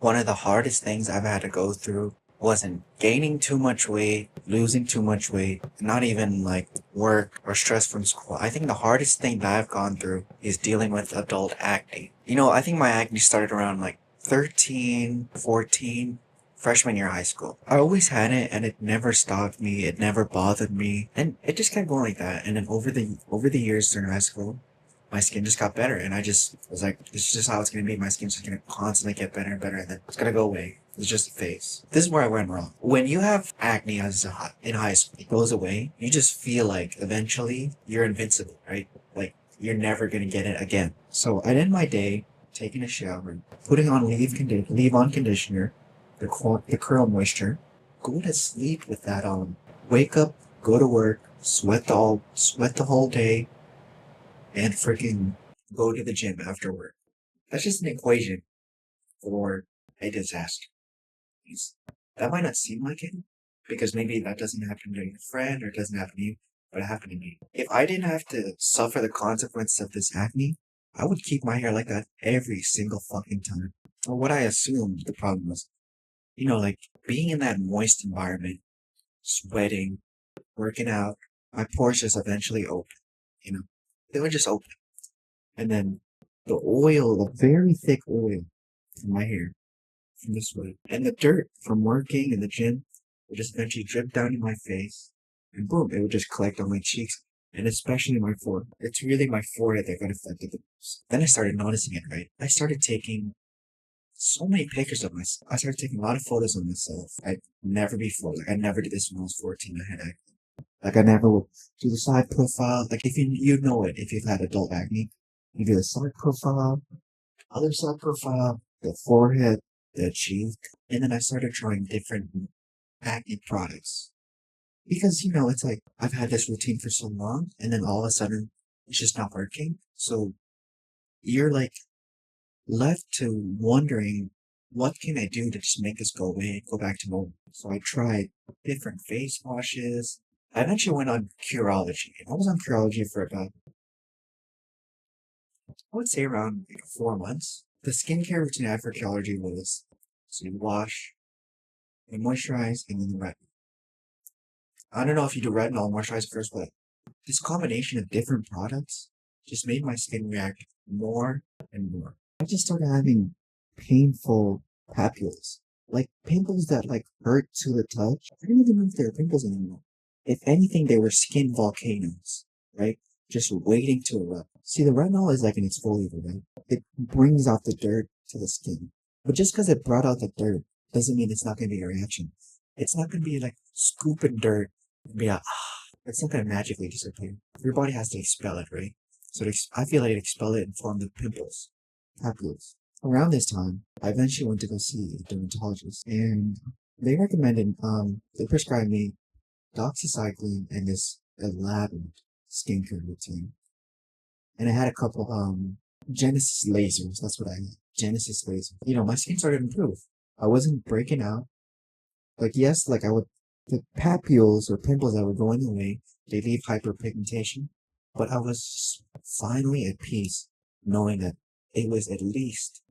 One of the hardest things I've had to go through wasn't gaining too much weight, losing too much weight, not even like work or stress from school. I think the hardest thing that I've gone through is dealing with adult acne. I think my acne started around like 13, 14, freshman year of high school. I always had it and it never stopped me. It never bothered me. And it just kept going like that. And then over the years during high school, my skin just got better, and I just was like, this is just how it's gonna be. My skin's just gonna constantly get better and better, and then it's gonna go away. It's just a phase. This is where I went wrong. When you have acne in high school, it goes away. You just feel like eventually you're invincible, right? Like you're never gonna get it again. So I'd end my day taking a shower, putting on leave-on conditioner, the curl moisture, go to sleep with that on, wake up, go to work, sweat the whole day, and freaking go to the gym after work. That's just an equation for a disaster. That might not seem like it, because maybe that doesn't happen to your friend or it doesn't happen to you, but it happened to me. If I didn't have to suffer the consequences of this acne, I would keep my hair like that every single fucking time. Or what I assumed the problem was, like being in that moist environment, sweating, working out, my pores just eventually open, you know? They would just open. And then the very thick oil from my hair, from the sweat, and the dirt from working in the gym would just eventually drip down in my face, and boom, it would just collect on my cheeks, and especially my forehead. It's really my forehead that got affected the most. Then I started noticing it, right? I started taking so many pictures of myself. I started taking a lot of photos of myself. I never before, like I never did this when I was 14. I had acne. Like I never would do the side profile. Like if you know it, if you've had adult acne, you do the side profile, other side profile, the forehead, the cheek, and then I started trying different acne products. Because, it's like I've had this routine for so long, and then all of a sudden it's just not working. So you're like left to wondering, what can I do to just make this go away, go back to normal? So I tried different face washes. I eventually went on Curology. I was on Curology for about, I would say around 4 months. The skincare routine I had for Curology was, so you wash, you moisturize, and then you retinol. I don't know if you do retinol or moisturize first, but this combination of different products just made my skin react more and more. I just started having painful papules, like pimples that like hurt to the touch. I don't even know if they're pimples anymore. If anything, they were skin volcanoes, right? Just waiting to erupt. See, the retinol is like an exfoliator, right? It brings out the dirt to the skin. But just because it brought out the dirt doesn't mean it's not going to be a reaction. It's not going to be like scooping dirt and be like, it's not going to magically disappear. Your body has to expel it, right? So I feel like it expel it and form the pimples, papules. Around this time, I eventually went to go see a dermatologist, and they prescribed me doxycycline and this elaborate skincare routine. And I had a couple, Genesis lasers. That's what I had. Genesis lasers. My skin started to improve. I wasn't breaking out. Like, yes, like the papules or pimples that were going away, they leave hyperpigmentation. But I was finally at peace knowing that it was at least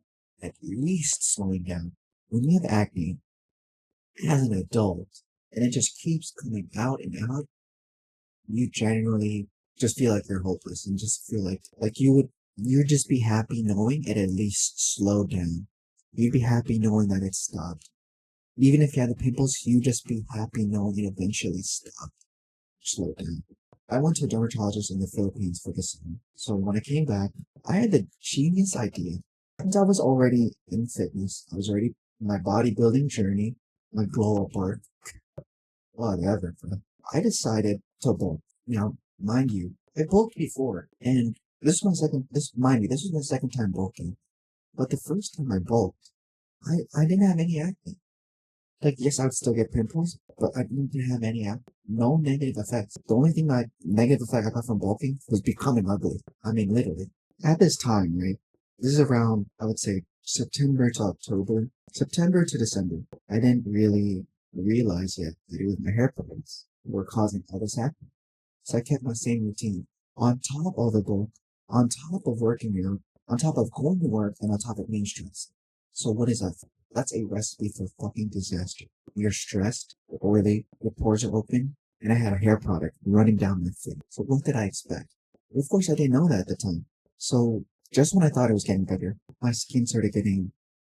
slowing down. When you have acne as an adult and it just keeps coming out and out, you generally just feel like you're hopeless and just feel like you'd just be happy knowing it at least slowed down. You'd be happy knowing that it stopped. Even if you had the pimples, you'd just be happy knowing it eventually stopped, slowed down. I went to a dermatologist in the Philippines for this summer. So when I came back, I had the genius idea. Since I was already in fitness, I was already in my bodybuilding journey, my glow up art, whatever. I decided to bulk. Mind you, I bulked before, and this was my second time bulking. But the first time I bulked, I didn't have any acne. Like, yes, I would still get pimples, but I didn't have any no negative effects. The only negative effect I got from bulking was becoming ugly. I mean, literally. At this time, right? This is around, I would say, September to October, September to December. I didn't really realize yet that it was my hair products that were causing all this acne. So I kept my same routine on top of the bulk, on top of working out, on top of going to work, and on top of being stressed. So what is that? That's a recipe for fucking disaster. You're stressed, oily, your pores are open, and I had a hair product running down my face. So what did I expect? Of course, I didn't know that at the time. So just when I thought it was getting better, my skin started getting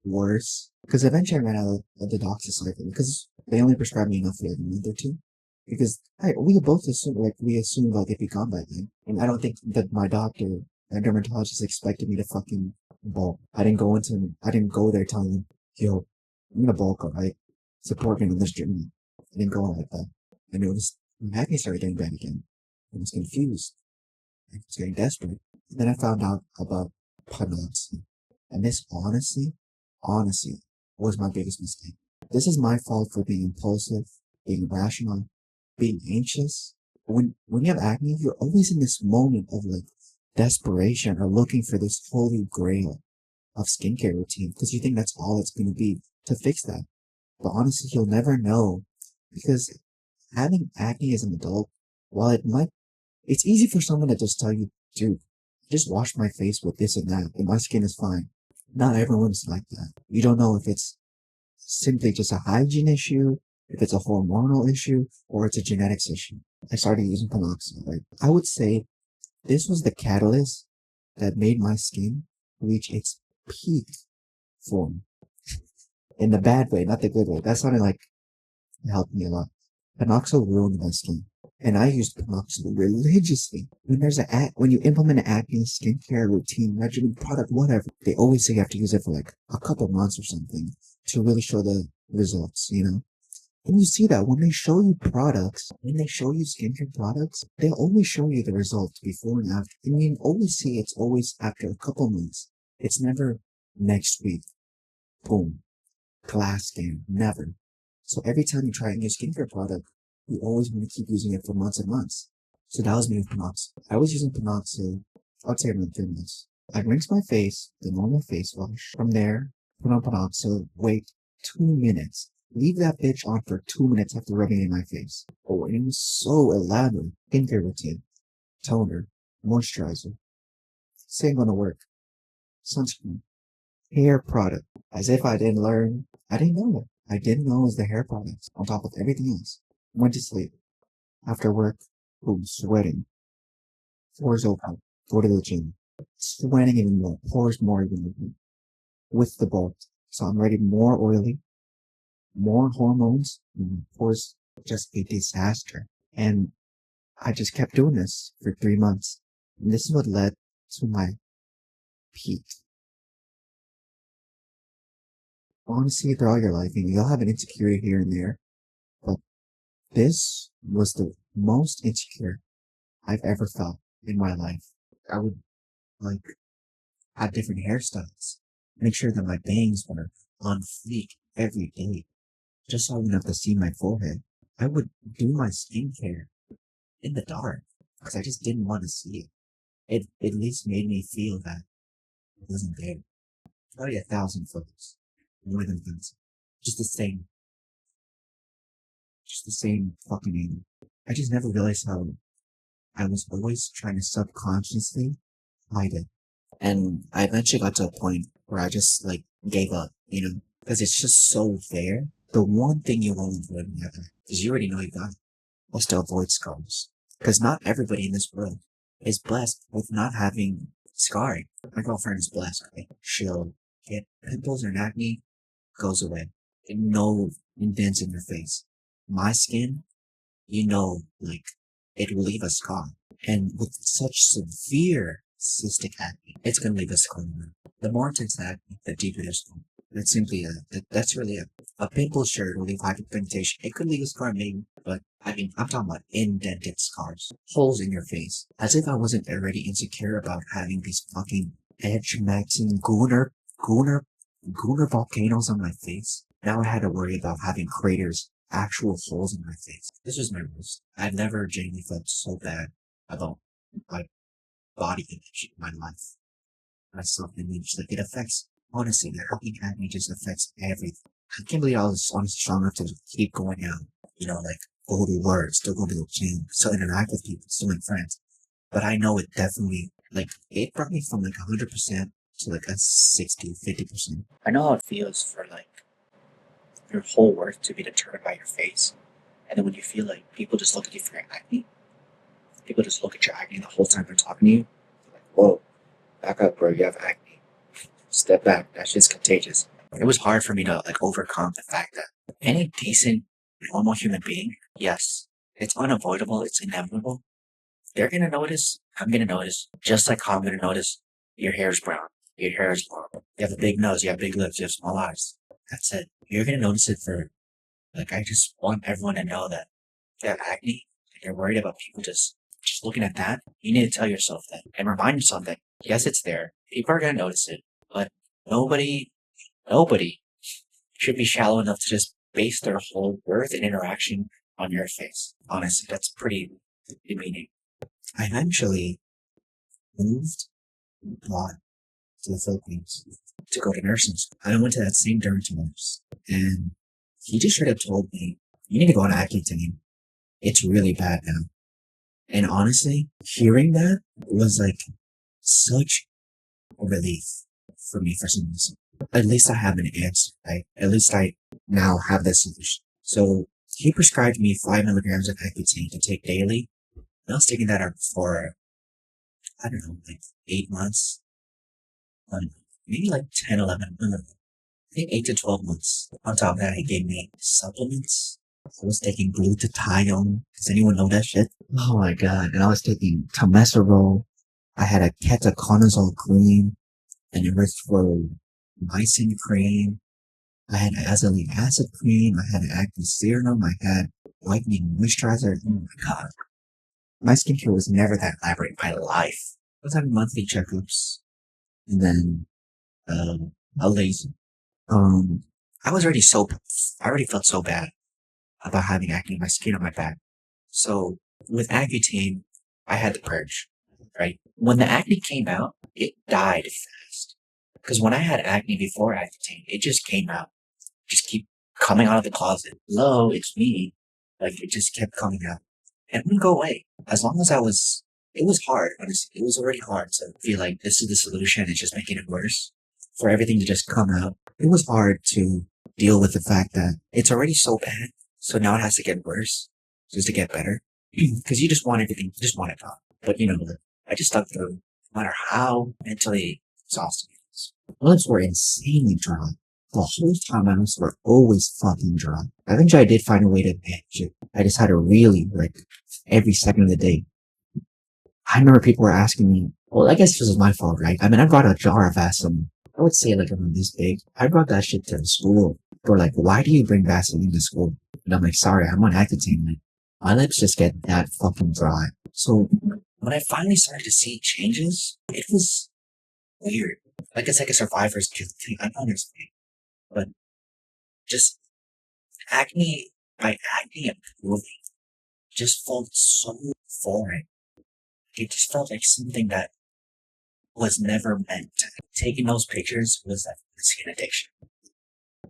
worse. Because eventually I ran out of the doxycycline because they only prescribed me enough for like a month or two. Because we both assumed, like, we assumed like it'd be gone by then. And I don't think that my doctor, my dermatologist expected me to fucking bulk. I didn't go there telling him, yo, I'm gonna bulk, alright? Support me on this journey. I didn't go like that. I noticed my acne started getting bad again. I was confused. I was getting desperate. And then I found out about Panoxy. And this honestly, was my biggest mistake. This is my fault for being impulsive, being irrational, being anxious. When you have acne, you're always in this moment of like desperation or looking for this holy grail of skincare routine because you think that's all it's going to be to fix that. But honestly, you'll never know because having acne as an adult, while it's easy for someone to just tell you, dude, just wash my face with this and that, and my skin is fine. Not everyone's like that. You don't know if it's simply just a hygiene issue, if it's a hormonal issue, or it's a genetics issue. I started using Panoxy. Right? I would say this was the catalyst that made my skin reach its peak form. In the bad way, not the good way. That sounded like it helped me a lot. Panoxyl ruined my skin. And I used Panoxyl religiously. When you implement an acne skincare routine, regimen, product, whatever, they always say you have to use it for like a couple months or something to really show the results, you know? And you see that when they show you products, when they show you skincare products, they'll always show you the results before and after. And you can always see it's always after a couple months. It's never next week. Boom. Glass skin. Never. So every time you try a new skincare product, you always want to keep using it for months and months. So that was me with Panoxyl. I was using Panoxyl, I'd say around 3 months. I'd rinse my face, the normal face wash. From there, put on Panoxyl, wait 2 minutes. Leave that bitch on for 2 minutes after rubbing it in my face. Oh, and it was so elaborate. Skincare routine, toner, moisturizer. Same gonna work. Sunscreen, hair product. As if I didn't learn, I didn't know it. I didn't know it was the hair products on top of everything else. Went to sleep. After work, boom, sweating. Pores open. Go to the gym. Sweating even more. Pores more even more. With the bulk. So I'm ready more oily, more hormones, and pores just a disaster. And I just kept doing this for 3 months. And this is what led to my peak. Honestly, throughout your life, you'll have an insecurity here and there, but this was the most insecure I've ever felt in my life. I would like have different hairstyles, make sure that my bangs were on fleek every day, just so I wouldn't have to see my forehead. I would do my skincare in the dark because I just didn't want to see it. It at least made me feel that it wasn't there. Probably 1,000 photos, more than 1,000. Just the same, just the same fucking angle. I just never realized how I was always trying to subconsciously hide it. And I eventually got to a point where I just like gave up, because it's just so there. The one thing you want to avoid in heaven is you already know you got it, was to avoid scars. Because not everybody in this world is blessed with not having scarring. My girlfriend is blessed, right? She'll get pimples or acne, goes away. And no indents in her face. My skin, like, it will leave a scar. And with such severe cystic acne, it's going to leave a scar. The more intense the acne, the deeper the scar. That's simply that's really a pimple shirt will leave hyperpigmentation. It could leave a scar maybe, but I mean, I'm talking about indented scars. Holes in your face. As if I wasn't already insecure about having these fucking edge-maxing gooner volcanoes on my face. Now I had to worry about having craters, actual holes in my face. This was my worst. I've never genuinely felt so bad about my body image in my life. My self-image, like, it affects, honestly, the fucking acne just affects everything. I can't believe I was honestly strong enough to keep going out, like, go to work, still go to the gym, still interact with people, still make friends. But I know it definitely, like, it brought me from like 100% to like a 60, 50%. I know how it feels for like your whole worth to be determined by your face. And then when you feel like people just look at you for your acne, people just look at your acne the whole time they're talking to you, like, whoa, back up, bro, you have acne. Step back, that shit's contagious. It was hard for me to like overcome the fact that any decent, normal human being, yes, it's unavoidable, it's inevitable. They're gonna notice, I'm gonna notice, just like how I'm gonna notice your hair is brown, your hair is long, you have a big nose, you have big lips, you have small eyes. That's it. You're gonna notice it for, like, I just want everyone to know that if you have acne and you're worried about people just looking at that, you need to tell yourself that and remind yourself that, yes, it's there. People are gonna notice it, but nobody, nobody should be shallow enough to just base their whole worth and interaction on your face. Honestly, that's pretty demeaning. I eventually moved abroad to the Philippines to go to nursing school. And I went to that same dermatologist, and he just straight up told me, you need to go on Accutane. It's really bad now. And honestly, hearing that was like such a relief for me for some reason. At least I have an answer, right? At least I now have this solution. So he prescribed me 5 milligrams of Accutane to take daily. And I was taking that out for, I don't know, like 8 months. Maybe like 10, 11, I don't know. I think 8 to 12 months. On top of that, he gave me supplements. I was taking glutathione. Does anyone know that shit? Oh my god. And I was taking tomeserol. I had a ketoconazole cream, and erythromycin cream. I had azelaic acid cream. I had acne serum. I had whitening moisturizer. Oh my god. My skincare was never that elaborate in my life. I was having monthly checkups, and then a laser. I was already I already felt so bad about having acne on my skin on my back. So with Accutane, I had the purge, right? When the acne came out, it died fast. Because when I had acne before Accutane, it just came out. Just keep coming out of the closet. Hello, it's me. Like, it just kept coming out. And it wouldn't go away. As long as it was hard, honestly. It was already hard to feel like this is the solution. It's just making it worse. For everything to just come out. It was hard to deal with the fact that it's already so bad. So now it has to get worse just to get better. Because you just want everything, you just want it gone. But you know, I just stuck through no matter how mentally exhausted it is. My lips were insanely dry. The whole time my lips were always fucking dry. Eventually I did find a way to manage it. I just had to really, like, every second of the day. I remember people were asking me, well, I guess this was my fault, right? I mean, I brought a jar of Vaseline. I would say like around this big. I brought that shit to school. They were like, why do you bring Vaseline to school? And I'm like, sorry, I'm on Accutane. Like, my lips just get that fucking dry. So when I finally started to see changes, it was weird. Like it's like a survivor's guilt thing. I don't understand. But just acne, my acne improving just felt so foreign. It just felt like something that was never meant. Taking those pictures was like a skin addiction.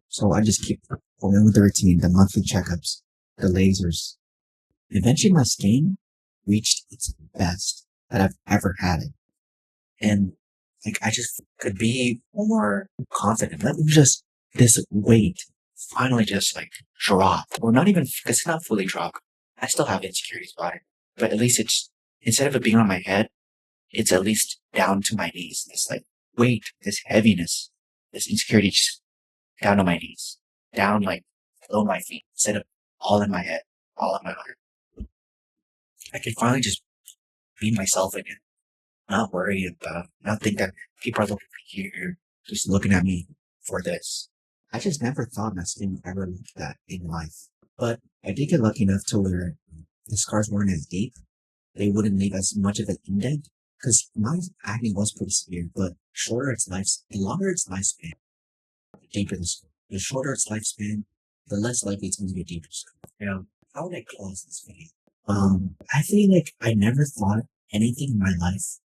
So I just keep going with the routine, the monthly checkups, the lasers. Eventually my skin reached its best that I've ever had it. And like I just could be more confident. Let me just this weight finally just like drop. Or not even because it's not fully dropped. I still have insecurities about it. But at least it's instead of it being on my head, it's at least down to my knees. This like weight, this heaviness, this insecurity just down to my knees. Down like below my feet. Instead of all in my head, all in my heart. I can finally just be myself again. Not worry about, not think that people are looking here, just looking at me for this. I just never thought my skin would ever look that in life. But I did get lucky enough to where the scars weren't as deep. They wouldn't leave as much of an indent. Because my acne was pretty severe, but the longer its lifespan, the deeper the scar. The shorter its lifespan, the less likely it's going to be a deeper scar. You know, how would I close this video? I feel like I never thought anything in my life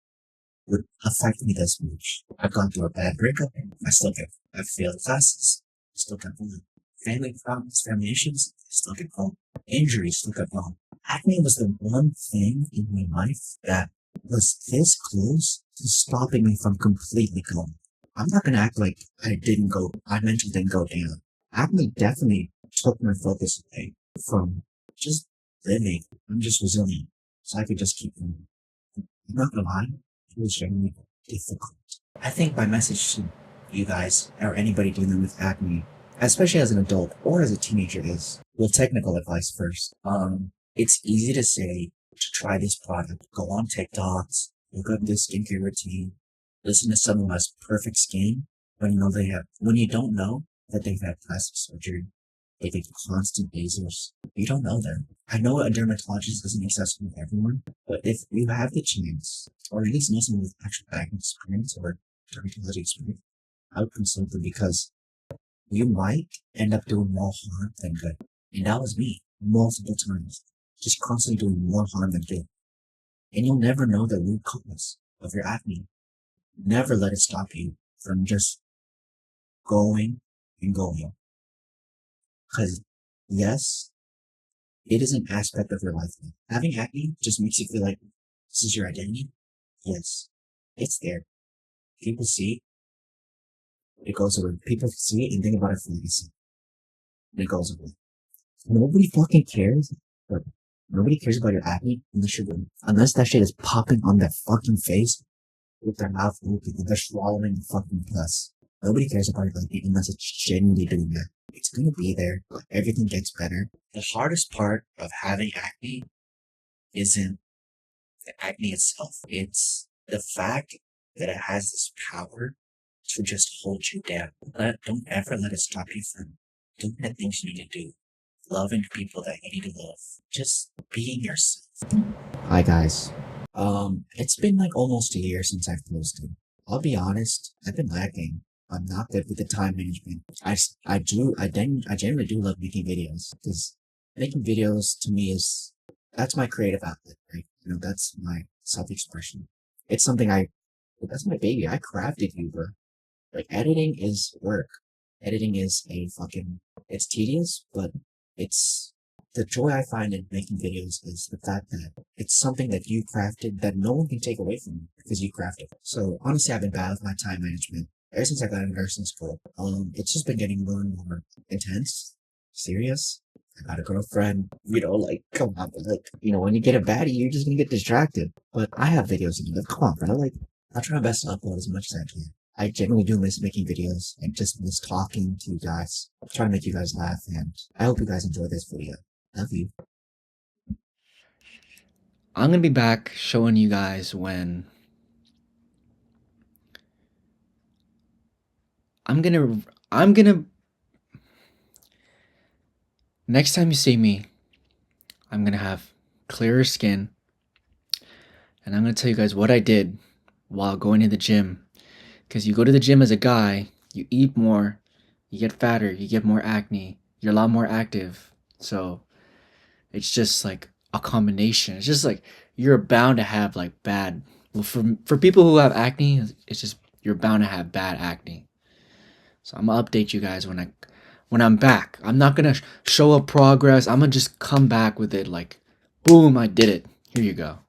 would affect me this much. I've gone through a bad breakup. I've failed classes. I still got home. Family problems, family issues. I still get home. Injuries, still get home. Acne was the one thing in my life that was this close to stopping me from completely going. I'm not gonna act like I mentally didn't go down. Acne definitely took my focus away from just living. I'm just resilient. So I could just keep going. I'm not gonna lie, it was genuinely difficult. I think my message to you guys, or anybody dealing with acne, especially as an adult or as a teenager, is well, technical advice first. It's easy to say to try this product, go on TikToks, look up this skincare routine, listen to someone who has perfect skin when you know when you don't know that they've had plastic surgery, they get constant lasers. You don't know them. I know a dermatologist isn't accessible to everyone, but if you have the chance, or at least know someone with actual acne experience or dermatology experience, I would consult them because you might end up doing more harm than good. And that was me multiple times, just constantly doing more harm than good. And you'll never know the root cause of your acne. Never let it stop you from just going and going. Because yes, it is an aspect of your life now. Having acne just makes you feel like this is your identity. Yes, it's there. People see it, it goes away. People see it and think about it for legacy, and it goes away. Nobody fucking cares. But nobody cares about your acne unless that shit is popping on their fucking face with their mouth open and they're swallowing the fucking pus. Nobody cares about your acne unless it's genuinely doing that. It's gonna be there. Everything gets better. The hardest part of having acne isn't the acne itself. It's the fact that it has this power to just hold you down. Don't ever let it stop you from doing the things you need to do. Loving people that you need to love. Just being yourself. Hi guys. It's been like almost a year since I've posted. I'll be honest, I've been lacking. I'm not good with the time management. I genuinely do love making videos because making videos to me that's my creative outlet, right? That's my self-expression. It's something that's my baby. I crafted you, bro. Like editing is work. Editing is it's tedious, but it's the joy I find in making videos is the fact that it's something that you crafted that no one can take away from you because you crafted it. So honestly, I've been bad with my time management ever since I got into nursing school. It's just been getting more and more intense, serious. I got a girlfriend, like, come on, but like, when you get a baddie, you're just gonna get distracted. But I have videos in it. Come on, bro. Like, I try my best to upload as much as I can. I genuinely do miss making videos and just miss talking to you guys, trying to make you guys laugh, and I hope you guys enjoy this video. Love you. I'm gonna be back showing you guys when I'm gonna I'm gonna next time you see me, I'm gonna have clearer skin and I'm gonna tell you guys what I did while going to the gym. Cause you go to the gym as a guy, you eat more, you get fatter, you get more acne, you're a lot more active. So it's just like a combination. It's just like you're bound to have like bad well for people who have acne, it's just you're bound to have bad acne. So I'm gonna update you guys when I'm back. I'm not gonna show up progress. I'm gonna just come back with it like, boom, I did it. Here you go.